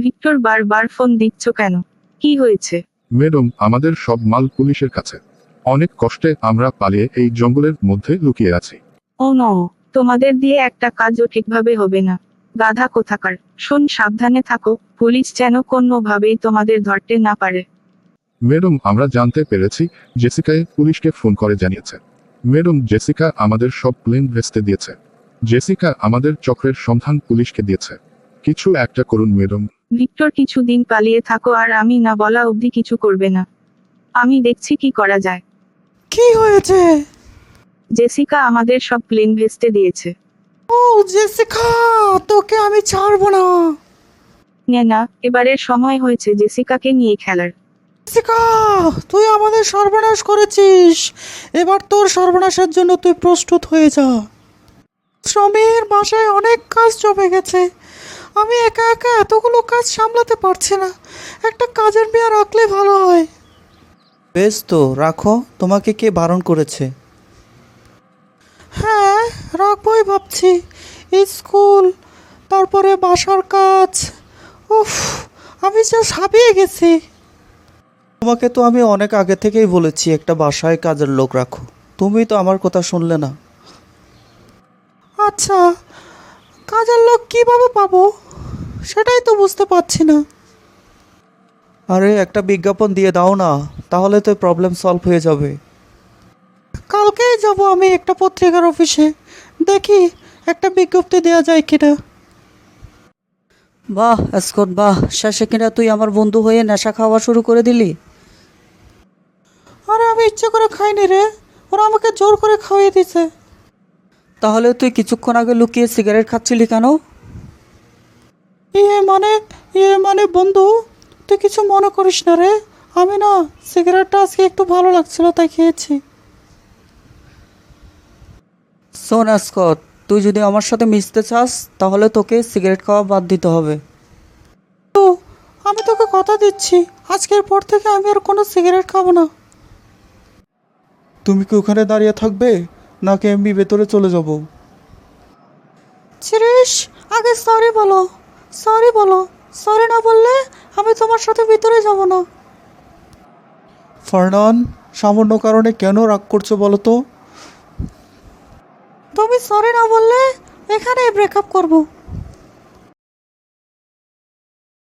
Victor বারবার phone দিচ্ছ কেন? কি হয়েছে? ম্যাডাম, আমাদের সব মাল পুলিশের কাছে। অনেক কষ্টে আমরা পালিয়ে এই জঙ্গলের মধ্যে লুকিয়ে আছি। ও নো, তোমাদের দিয়ে একটা কাজও ঠিকভাবে হবে না। গাধা কোথাকার। শোন, সাবধানে থাকো, পুলিশ যেন কোনোভাবেই তোমাদের ধরতে না পারে। ম্যাডাম, আমরা জানতে পেরেছি জেসিকায় পুলিশকে ফোন করে জানিয়েছে। ম্যাডাম, জেসিকা আমাদের সব প্লেন ভেস্তে দিয়েছে। জেসিকা আমাদের চক্রের সন্ধান পুলিশকে দিয়েছে। কিছু একটা করুন ম্যাডাম। ভিক্টর, কিছুদিন পালিয়ে থাকো আর আমি না বলা অবধি কিছু করবে না। আমি দেখছি কি করা যায়। কি হয়েছে? জেসিকা আমাদের সব প্লেন ভেস্তে দিয়েছে। ও জেসিকা, তোকে আমি ছাড়বো না। না, এবারের সময় হয়েছে জেসিকাকে নিয়ে খেলার। জেসিকা, তুই আমাদের সর্বনাশ করেছিস। এবার তোর সর্বনাশের জন্য তুই প্রস্তুত হয়ে যা। শ্রমের বাসায় অনেক কাজ জমে গেছে। আমি একা একা এতগুলো কাজ সামলাতে পারছি না। একটা কাজের মেয়ে রাখলে ভালো হয়। বেশ তো, রাখো। তোমাকে কে বারণ করেছে? হ্যাঁ, রাখবোই ভাবছি। স্কুল, তারপরে বাসার কাজ। উফ, আমি যা হাঁপিয়ে গেছি। তোমাকে তো আমি অনেক আগে থেকেই বলেছি একটা বাসায় কাজের লোক রাখো। তুমি তো আমার কথা শুনলে না। আচ্ছা, কাজের লোক কিভাবে পাবো সেটাই তো বুঝতে পারছি না। আরে একটা বিজ্ঞাপন দিয়ে দাও না, তাহলে তো প্রবলেম সলভ হয়ে যাবে। কালকেই যাব আমি একটা পত্রিকার অফিসে, দেখি একটা বিজ্ঞপ্তি দেওয়া যায় কিনা। বাহ এসকট, বাহ, শেষে কিনা তুই আমার বন্ধু হয়ে নেশা খাওয়া শুরু করে দিলি। আরে আমি ইচ্ছে করে খাইনি রে, ওরা আমাকে জোর করে খাওয়িয়ে দিছে। তাহলে তুই কিছুক্ষণ আগে লুকিয়ে সিগারেট খাচ্ছিলি কেন? ইয়ে মানে বন্ধু, তুই কিছু মনে করিস না রে। আমি না, সিগারেটটা আজকে একটু ভালো লাগছিল তাই খেয়েছি। শোন এসকট, তুই যদি আমার সাথে মিশতে চাস তাহলে তোকে সিগারেট খাওয়া বাদ দিতে হবে। তো আমি তোকে কথা দিচ্ছি, আজকের পর থেকে আমি আর কোনো সিগারেট খাবো না। তুমি কি ওখানে দাঁড়িয়ে থাকবে নাকি আমি ভেতরে চলে যাব? শিরিষ, আগে সরি বলো, সরি বলো। সরি না বললে আমি তোমার সাথে ভিতরে যাব না। ফারনান, সামান্য কারণে কেন রাগ করছো বলো তো? তুমি সরি না বললে এখানেই ব্রেকআপ করবো।